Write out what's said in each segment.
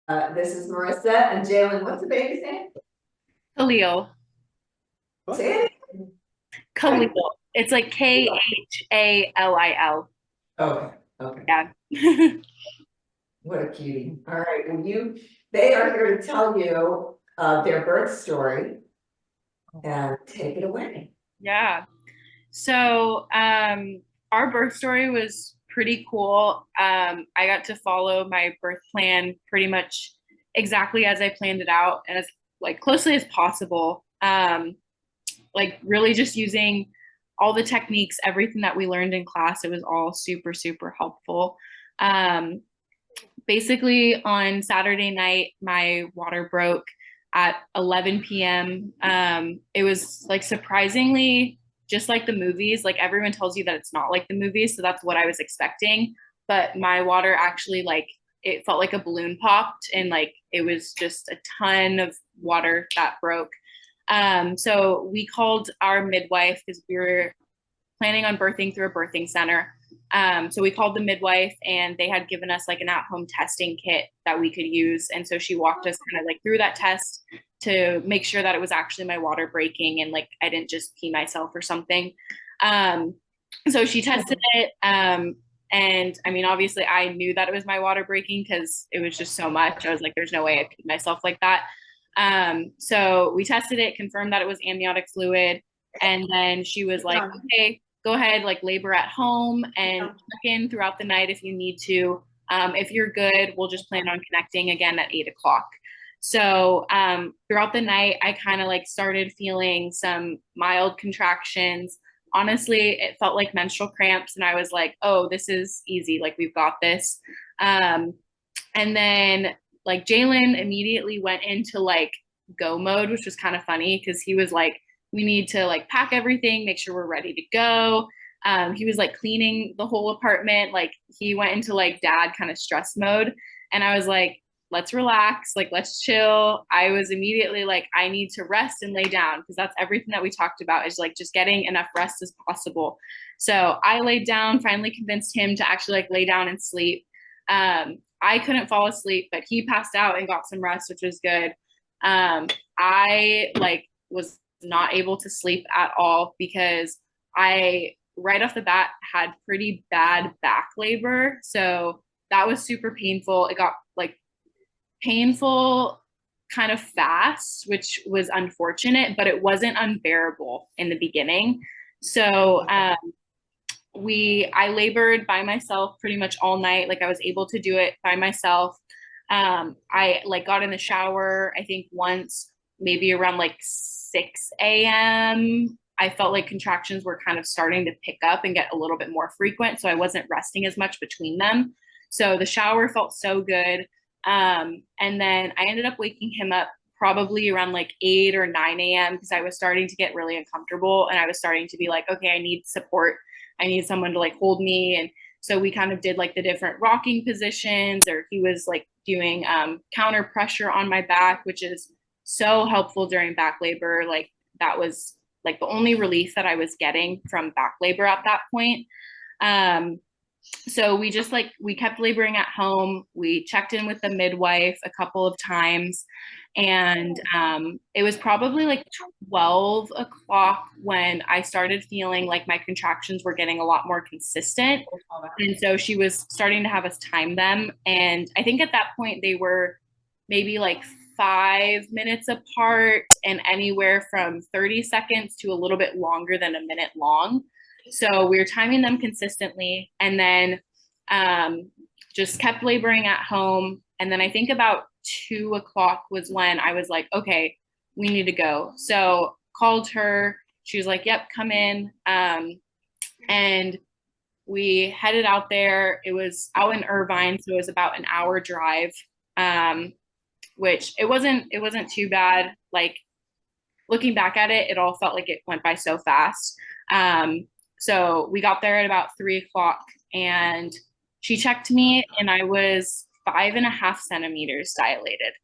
This is Marissa and Jalen. What's the baby's name? Khalil. Say it. Khalil. It's like Khalil. Okay, okay. Yeah. What a cutie. All right, well, they are here to tell you their birth story and take it away. Yeah. So, our birth story was pretty cool. I got to follow my birth plan pretty much exactly as I planned it out and as like closely as possible. Like really just using all the techniques, everything that we learned in class. It was all super, super helpful. Um, Basically on Saturday night, my water broke at 11 p.m. It was like surprisingly just like the movies. Like everyone tells you that it's not like the movies, so that's what I was expecting. But my water actually like it felt like a balloon popped, and like it was just a ton of water that broke. So we called our midwife because we were planning on birthing through a birthing center. So we called the midwife and they had given us like an at-home testing kit that we could use. And so she walked us kind of like through that test to make sure that it was actually my water breaking and like I didn't just pee myself or something. Um, so she tested it. And I mean, obviously I knew that it was my water breaking because it was just so much. I was like, there's no way I peed myself like that. So we tested it, confirmed that it was amniotic fluid. And then she was like, okay, go ahead, like labor at home and check in throughout the night if you need to. If you're good, we'll just plan on connecting again at 8 o'clock. So throughout the night, I kind of like started feeling some mild contractions. Honestly, it felt like menstrual cramps, and I was like, oh, this is easy. Like, we've got this. Um, and then, like, Jalen immediately went into like go mode, which was kind of funny because he was like, we need to like pack everything, make sure we're ready to go. He was like cleaning the whole apartment. Like he went into like dad kind of stress mode. And I was like, let's relax, like let's chill. I was immediately like, I need to rest and lay down because that's everything that we talked about is like just getting enough rest as possible. So I laid down, finally convinced him to actually like lay down and sleep. I couldn't fall asleep, but he passed out and got some rest, which was good. I like was not able to sleep at all because I right off the bat had pretty bad back labor. So that was super painful. It got like painful kind of fast, which was unfortunate, but it wasn't unbearable in the beginning. So I labored by myself pretty much all night. Like I was able to do it by myself. I like got in the shower, I think once, maybe around like 6 a.m. I felt like contractions were kind of starting to pick up and get a little bit more frequent. So I wasn't resting as much between them. So the shower felt so good. And then I ended up waking him up probably around like 8 or 9 a.m. because I was starting to get really uncomfortable and I was starting to be like, okay, I need support. I need someone to like hold me. And so we kind of did like the different rocking positions, or he was like doing counter pressure on my back, which is so helpful during back labor. Like that was like the only relief that I was getting from back labor at that point. Um, so we just like we kept laboring at home. We checked in with the midwife a couple of times, and it was probably like 12 o'clock when I started feeling like my contractions were getting a lot more consistent. And so she was starting to have us time them, and I think at that point they were maybe like 5 minutes apart and anywhere from 30 seconds to a little bit longer than a minute long. So we were timing them consistently, and then um, just kept laboring at home. And then I think about 2 o'clock was when I was like, okay, we need to go. So called her. She was like, yep, come in. And we headed out there. It was out in Irvine, so it was about an hour drive, um, which it wasn't too bad. Like looking back at it, it all felt like it went by so fast. So we got there at about 3 o'clock, and she checked me, and I was 5.5 centimeters dilated.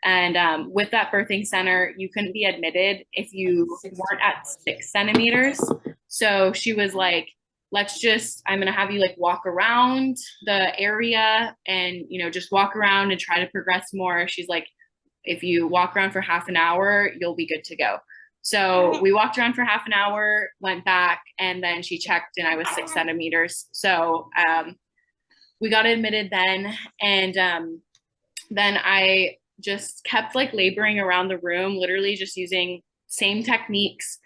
And with that birthing center, you couldn't be admitted if you weren't at 6 centimeters. So she was like, I'm going to have you like walk around the area and, just walk around and try to progress more. She's like, if you walk around for half an hour, you'll be good to go. So we walked around for half an hour, went back, and then she checked and I was 6 centimeters. So we got admitted then. And then I just kept like laboring around the room, literally just using same techniques.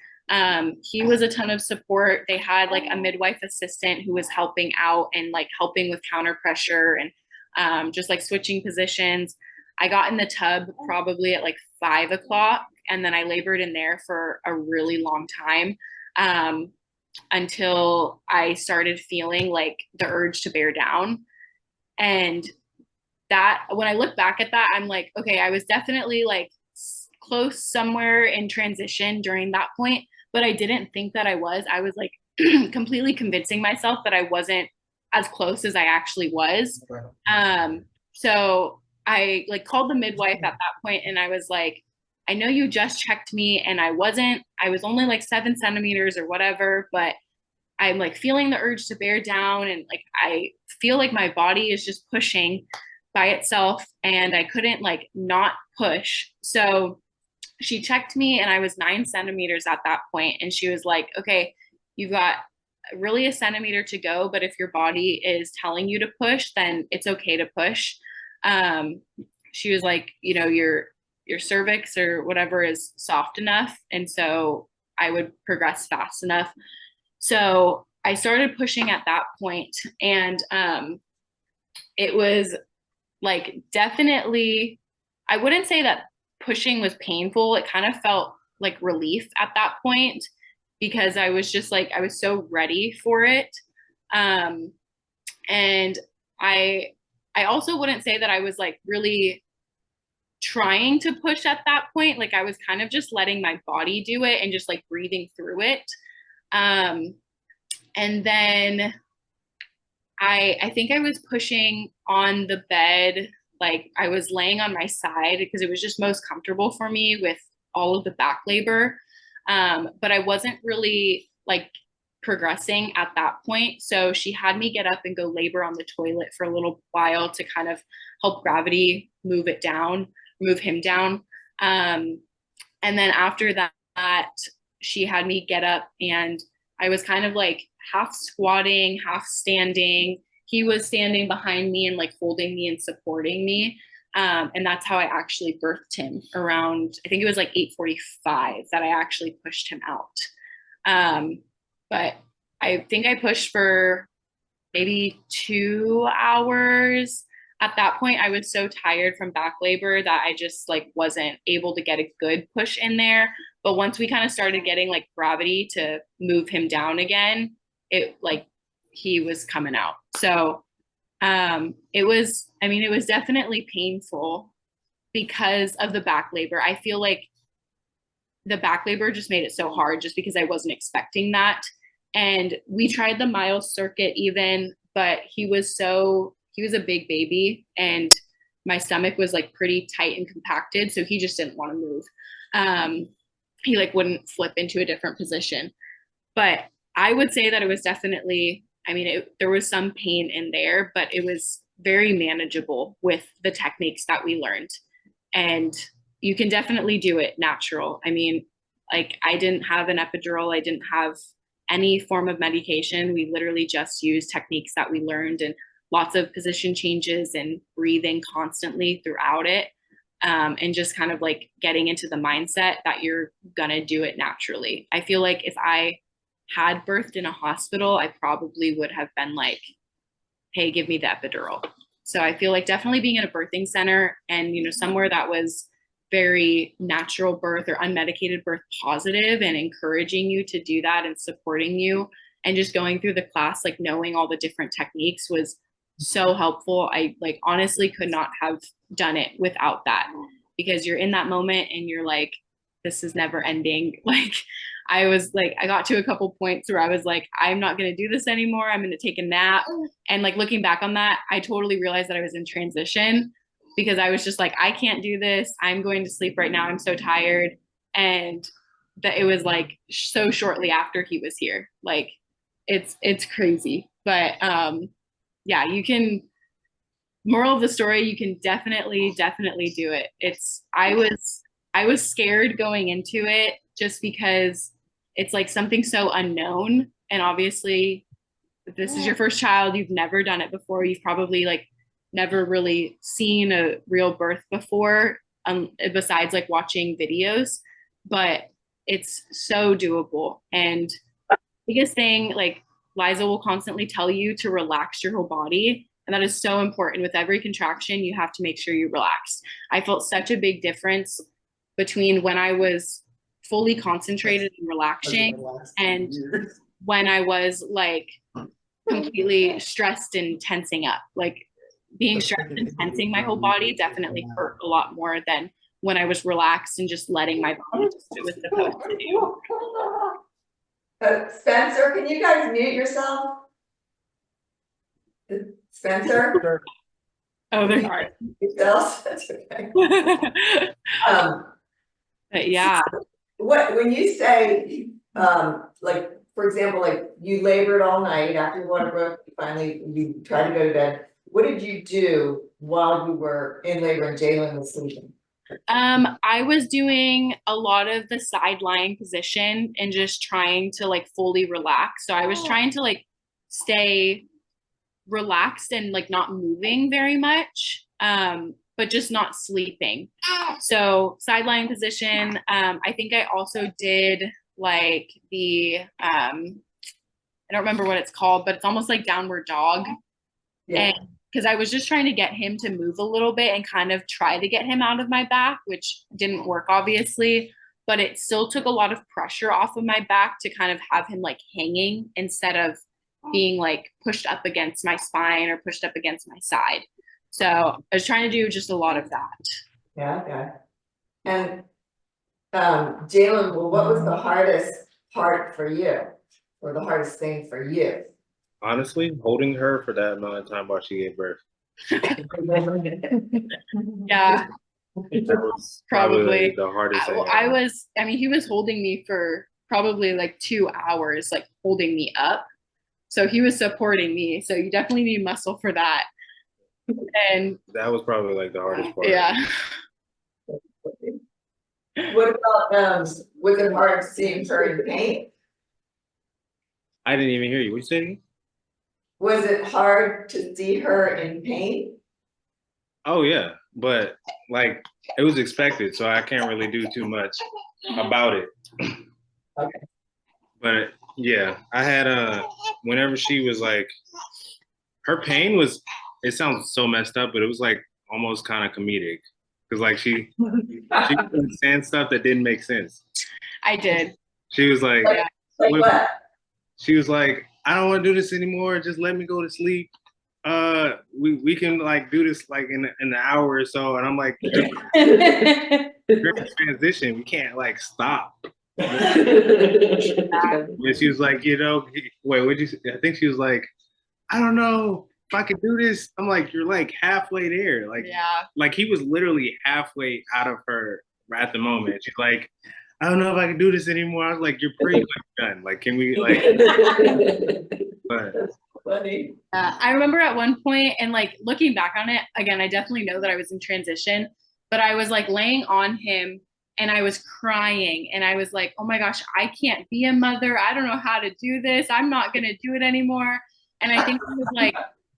He was a ton of support. They had like a midwife assistant who was helping out and like helping with counter pressure and just like switching positions. I got in the tub probably at like 5 o'clock, and then I labored in there for a really long time until I started feeling like the urge to bear down. And that, when I look back at that, I'm like, okay, I was definitely like close somewhere in transition during that point, but I didn't think that I was. I was like completely convincing myself that I wasn't as close as I actually was. So I like called the midwife at that point and I was like, I know you just checked me and I was only like 7 centimeters or whatever, but I'm like feeling the urge to bear down and like I feel like my body is just pushing by itself and I couldn't like not push. So she checked me and I was 9 centimeters at that point, and she was like, okay, you've got really a centimeter to go, but if your body is telling you to push, then it's okay to push. She was like, your cervix or whatever is soft enough, and so I would progress fast enough. So I started pushing at that point, and it was like definitely, I wouldn't say that pushing was painful. It kind of felt like relief at that point because I was just like, I was so ready for it. And I also wouldn't say that I was like really trying to push at that point. Like I was kind of just letting my body do it and just like breathing through it. And then I think I was pushing on the bed, like I was laying on my side because it was just most comfortable for me with all of the back labor. But I wasn't really like progressing at that point. So she had me get up and go labor on the toilet for a little while to kind of help gravity move it down, move him down. And then after that, she had me get up and I was kind of like half squatting, half standing. He was standing behind me and like holding me and supporting me. And that's how I actually birthed him around, I think it was like 8:45 that I actually pushed him out. But I think I pushed for maybe 2 hours. At that point, I was so tired from back labor that I just like wasn't able to get a good push in there. But once we kind of started getting like gravity to move him down again, it like he was coming out. So it was definitely painful because of the back labor. I feel like the back labor just made it so hard just because I wasn't expecting that. And we tried the Miles circuit even, but he was a big baby and my stomach was like pretty tight and compacted. So he just didn't want to move. He like wouldn't flip into a different position. But I would say that it was definitely, there was some pain in there, but it was very manageable with the techniques that we learned. And you can definitely do it natural. Like I didn't have an epidural. I didn't have any form of medication. We literally just used techniques that we learned and lots of position changes and breathing constantly throughout it. And just kind of like getting into the mindset that you're gonna do it naturally. I feel like if I had birthed in a hospital, I probably would have been like, hey, give me the epidural. So I feel like definitely being in a birthing center and, somewhere that was very natural birth or unmedicated birth positive and encouraging you to do that and supporting you and just going through the class, like knowing all the different techniques was so helpful. I like honestly could not have done it without that because you're in that moment and you're like, this is never ending. Like I was like, I got to a couple points where I was like, I'm not going to do this anymore. I'm going to take a nap. And like looking back on that, I totally realized that I was in transition because I was just like, I can't do this. I'm going to sleep right now. I'm so tired. And that it was like so shortly after he was here. Like it's crazy. But yeah, you can, moral of the story, you can definitely do it. I was scared going into it just because it's like something so unknown, and obviously if this is your first child, you've never done it before, you've probably like never really seen a real birth before, besides like watching videos, but it's so doable. And biggest thing, like Liza will constantly tell you to relax your whole body. And that is so important. With every contraction, you have to make sure you relax. I felt such a big difference between when I was fully concentrated and relaxing and when I was like completely stressed and tensing up. Like being stressed and tensing my whole body definitely hurt a lot more than when I was relaxed and just letting my body do what it was supposed to do. Spencer, can you guys mute yourself? Spencer? Oh, they're hard. Yourself? That's okay. But yeah. When you say, like, for example, like you labored all night after water broke, you tried to go to bed. What did you do while you were in labor and Jalen was sleeping? I was doing a lot of the side lying position and just trying to like fully relax. So I was trying to like stay relaxed and like not moving very much, but just not sleeping. So side lying position. I think I also did like the I don't remember what it's called, but it's almost like downward dog. Yeah. And because I was just trying to get him to move a little bit and kind of try to get him out of my back, which didn't work obviously, but it still took a lot of pressure off of my back to kind of have him like hanging instead of being like pushed up against my spine or pushed up against my side. So I was trying to do just a lot of that. Yeah, okay. And Jalen, well, what was the hardest part for you? Or the hardest thing for you? Honestly, holding her for that amount of time while she gave birth. Yeah. That was Probably the hardest thing. I mean, he was holding me for probably like 2 hours, like holding me up. So he was supporting me. So you definitely need muscle for that. And that was probably like the hardest part. Yeah. What about, was it hard seeing her in pain? I didn't even hear you. What you saying? Was it hard to see her in pain? Oh yeah, but like it was expected, so I can't really do too much about it. Okay. But yeah, I had whenever she was like, her pain was, it sounds so messed up, but it was like almost kind of comedic. Cause like she was saying stuff that didn't make sense. I did. She was like what? She was like, I don't want to do this anymore. Just let me go to sleep. We can like do this like in an hour or so. And I'm like, during transition, we can't like stop. And she was like, wait, what'd you say? I think she was like, I don't know if I could do this. I'm like, you're like halfway there. Like, yeah. Like he was literally halfway out of her at the moment. She's like, I don't know if I can do this anymore. I was like, you're pretty much done. Like, can we like? But That's funny. I remember at one point, and like looking back on it again, I definitely know that I was in transition, but I was like laying on him and I was crying and I was like, oh my gosh, I can't be a mother. I don't know how to do this. I'm not gonna do it anymore. And I think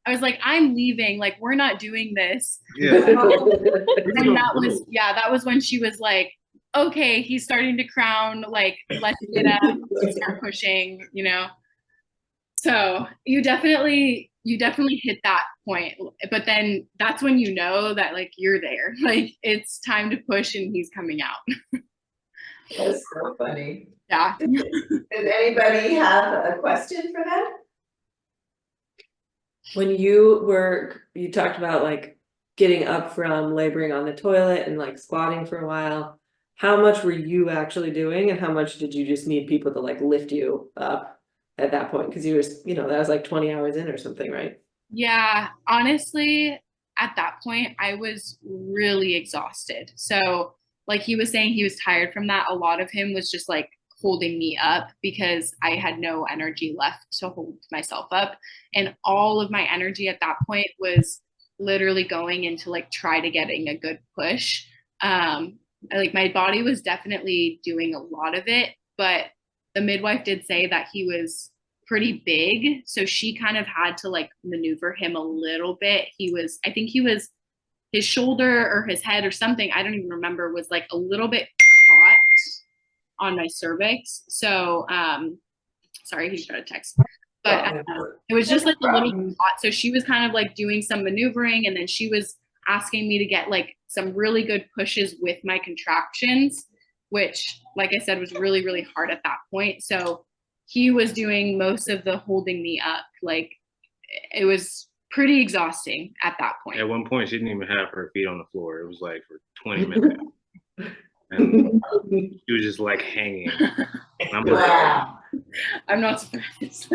I was like, I'm leaving. Like, we're not doing this. yeah. And that was when she was like, okay, he's starting to crown, like, let's get up, start pushing, So you definitely hit that point. But then that's when you know that like you're there. Like it's time to push and he's coming out. That's so funny. Yeah. Does anybody have a question for them? When you talked about like getting up from laboring on the toilet and like squatting for a while, how much were you actually doing and how much did you just need people to like lift you up at that point? Because you were, that was like 20 hours in or something, right? Yeah, honestly, at that point, I was really exhausted. So like he was saying, he was tired from that. A lot of him was just like holding me up because I had no energy left to hold myself up. And all of my energy at that point was literally going into like try to getting a good push. Like my body was definitely doing a lot of it, but the midwife did say that he was pretty big. So she kind of had to like maneuver him a little bit. I think he was, his shoulder or his head or something, I don't even remember, was like a little bit caught on my cervix. So, sorry, he tried to text. But it was just like a little hot. So she was kind of like doing some maneuvering, and then she was asking me to get like some really good pushes with my contractions, which, like I said, was really, really hard at that point. So he was doing most of the holding me up. Like it was pretty exhausting at that point. At one point, she didn't even have her feet on the floor. It was like for 20 minutes. And she was just like hanging. I'm like, Wow. I'm not surprised.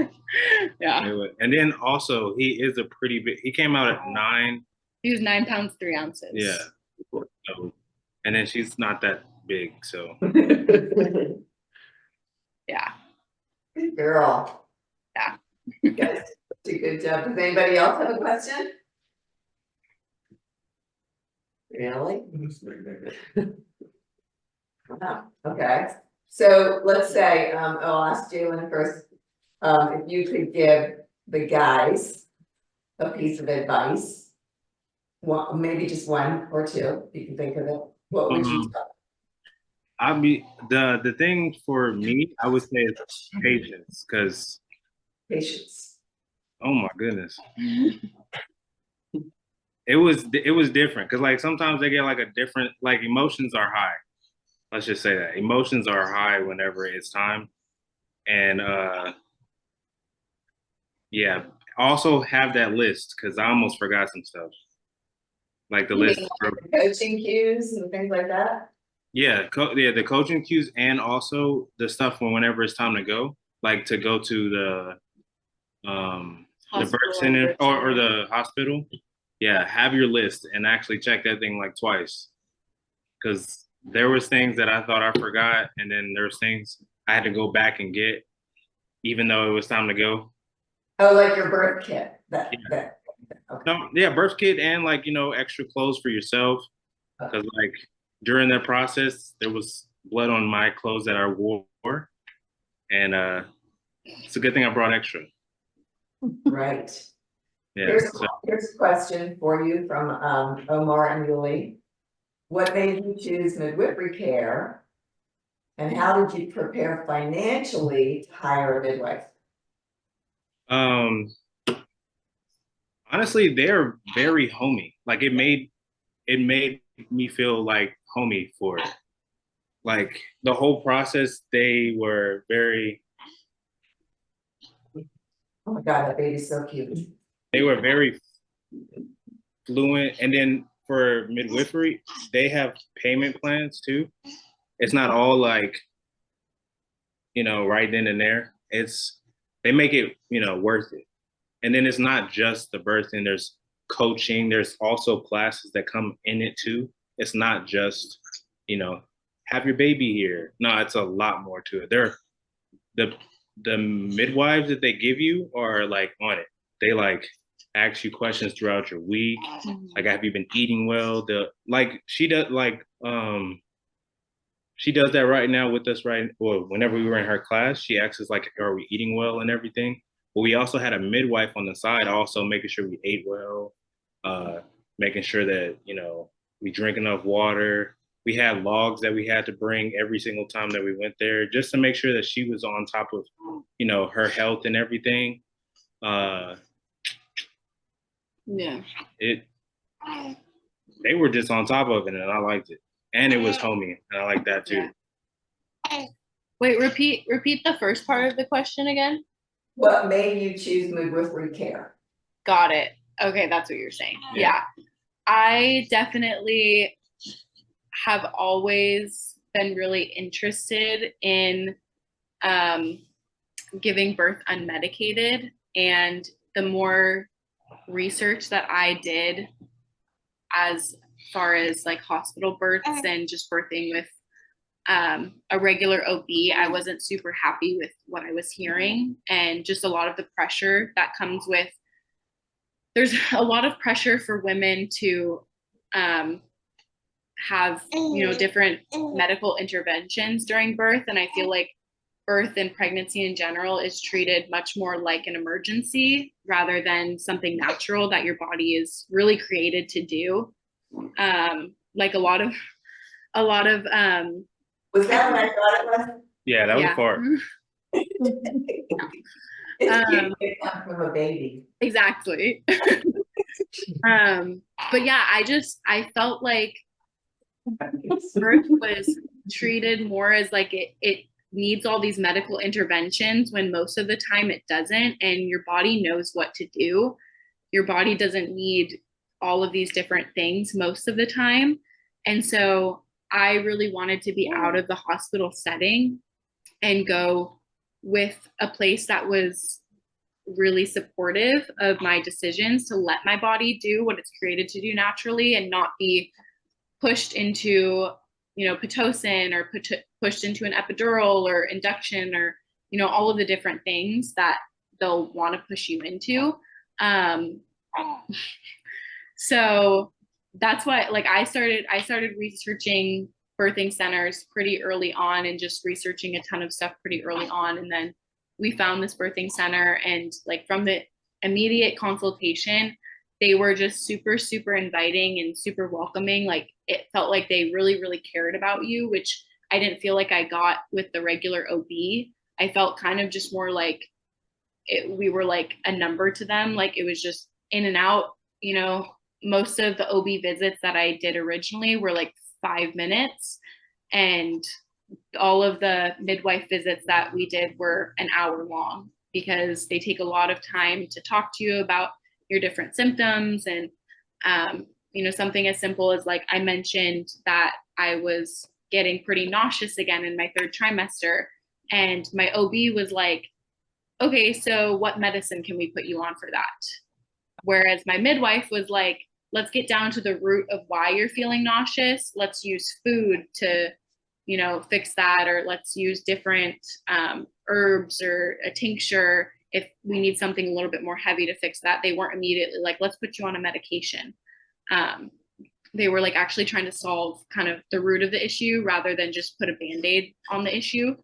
Yeah. and then also, he is a pretty big, he came out at 9. He was 9 pounds, 3 ounces. Yeah. So, and then she's not that big. So, Yeah. Good girl. Yeah. You guys did a good job. Does anybody else have a question? Really? Wow, okay. So let's say, I'll ask Jalen first, if you could give the guys a piece of advice. One, maybe just one or two, if you can think of it, what would you tell? the thing for me, I would say is patience, because, Patience. oh my goodness. It was different, because like sometimes they get like a different, like emotions are high. Let's just say that emotions are high whenever it's time. And yeah, also have that list, because I almost forgot some stuff. Like the You list. mean like the coaching cues and things like that? Yeah, the coaching cues, and also the stuff for whenever it's time to go, like to go to the birth center or the hospital. Yeah, have your list and actually check that thing like twice, because there was things that I thought I forgot, and then there's things I had to go back and get, even though it was time to go. Oh, like your birth kit, Yeah. okay. No, yeah, birth kit, and like, extra clothes for yourself, because like during that process there was blood on my clothes that I wore, and it's a good thing I brought extra. Right. Yeah. Here's a question for you from Omar and Yuli. What made you choose midwifery care? And how did you prepare financially to hire a midwife? Honestly, they're very homey. Like it made me feel like homey for it. Like the whole process, they were very Oh my God, that baby's so cute. they were very fluent. And then for midwifery, they have payment plans too. It's not all like, right then and there. They make it, worth it. And then it's not just the birthing, there's coaching, there's also classes that come in it too. It's not just, have your baby here. No, it's a lot more to it. The midwives that they give you are like on it. They like ask you questions throughout your week. Like, have you been eating well? She does that right now with us, right? Well, whenever we were in her class, she asks us like, are we eating well and everything? But we also had a midwife on the side, also making sure we ate well, making sure that, we drink enough water. We had logs that we had to bring every single time that we went there, just to make sure that she was on top of, her health and everything. Yeah. They were just on top of it, and I liked it. And it was homey, and I like that too. Wait, repeat the first part of the question again. What made you choose midwifery care? Got it. Okay, that's what you're saying. Yeah. I definitely have always been really interested in giving birth unmedicated, and the more research that I did as far as like hospital births and just birthing with a regular OB, I wasn't super happy with what I was hearing, and just a lot of the pressure that comes with. There's a lot of pressure for women to have, you know, different medical interventions during birth, and I feel like birth and pregnancy in general is treated much more like an emergency rather than something natural that your body is really created to do. Like a lot of Was that what I thought it was? Yeah, that was yeah. far. It's cute, they come from a baby. Exactly. But yeah, I felt like birth was treated more as like it needs all these medical interventions when most of the time it doesn't, and your body knows what to do. Your body doesn't need all of these different things most of the time. And so I really wanted to be out of the hospital setting and go with a place that was really supportive of my decisions to let my body do what it's created to do naturally and not be pushed into, you know, Pitocin or pushed into an epidural or induction or, you know, all of the different things that they'll want to push you into. So that's why, like, I started researching birthing centers pretty early on and just researching a ton of stuff pretty early on. And then we found this birthing center, and like from the immediate consultation, they were just super, super inviting and super welcoming. Like it felt like they really, really cared about you, which I didn't feel like I got with the regular OB. I felt kind of just more like we were like a number to them. Like it was just in and out, you know. Most of the OB visits that I did originally were like 5 minutes, and all of the midwife visits that we did were an hour long because they take a lot of time to talk to you about your different symptoms. And you know, something as simple as, like, I mentioned that I was getting pretty nauseous again in my 3rd trimester, and my OB was like, okay, so what medicine can we put you on for that? Whereas my midwife was like, let's get down to the root of why you're feeling nauseous. Let's use food to, you know, fix that, or let's use different herbs or a tincture if we need something a little bit more heavy to fix that. They weren't immediately like, let's put you on a medication. They were like actually trying to solve kind of the root of the issue rather than just put a Band-Aid on the issue,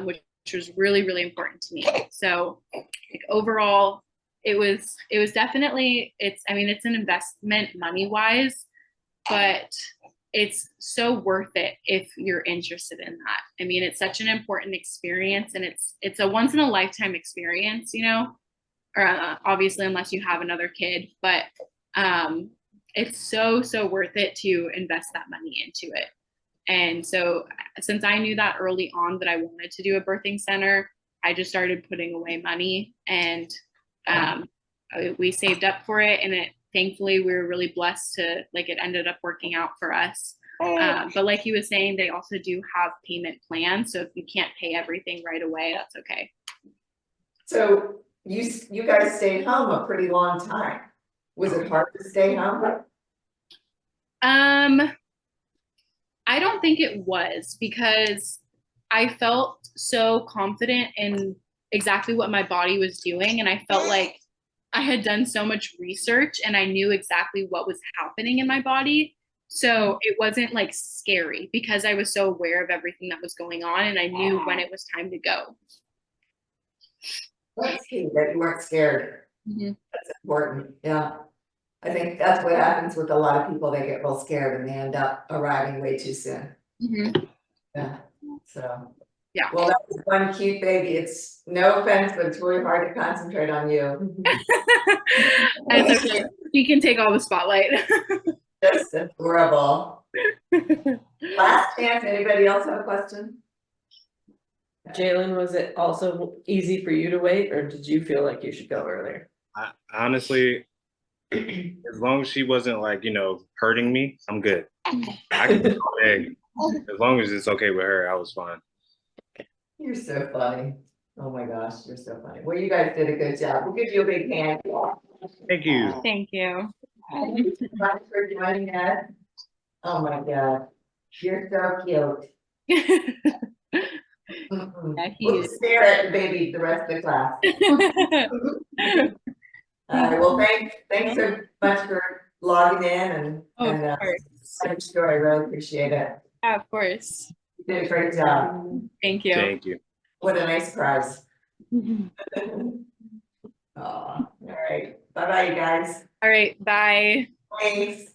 which was really, really important to me. So like, overall, it was definitely, it's an investment money wise, but it's so worth it if you're interested in that. I mean, it's such an important experience, and it's a once in a lifetime experience, you know, or obviously unless you have another kid, but it's so worth it to invest that money into it. And so since I knew that early on that I wanted to do a birthing center, I just started putting away money, and we saved up for it, and thankfully we were really blessed to, like, it ended up working out for us. But like he was saying, they also do have payment plans, so if you can't pay everything right away, that's okay. So you guys stayed home a pretty long time. Was it hard to stay home? I don't think it was, because I felt so confident in exactly what my body was doing, and I felt like I had done so much research and I knew exactly what was happening in my body. So it wasn't like scary because I was so aware of everything that was going on, and I knew when it was time to go. That's key, that you weren't scared. Mm-hmm. That's important. Yeah. I think that's what happens with a lot of people. They get real scared and they end up arriving way too soon. Mm-hmm. Yeah. So. Yeah. Well, that was one cute baby. It's no offense, but it's really hard to concentrate on you. It's okay. You can take all the spotlight. Just adorable. Last chance. Anybody else have a question? Jalen, was it also easy for you to wait, or did you feel like you should go earlier? Honestly, as long as she wasn't, like, you know, hurting me, I'm good. I can go all day. As long as it's okay with her, I was fine. You're so funny. Oh my gosh, you're so funny. Well, you guys did a good job. We'll give you a big hand. Thank you. Thank you. Thank you so much for joining us. Oh my God, you're so cute. Mm-mm. Yeah, he We'll is. stare at the baby the rest of the class. Well, thanks so much for logging in Oh, and, of course. I'm sure I really appreciate it. Yeah, of course. You did a great job. Thank you. Thank you. What a nice prize. All right. Bye-bye, you guys. All right, bye. Thanks.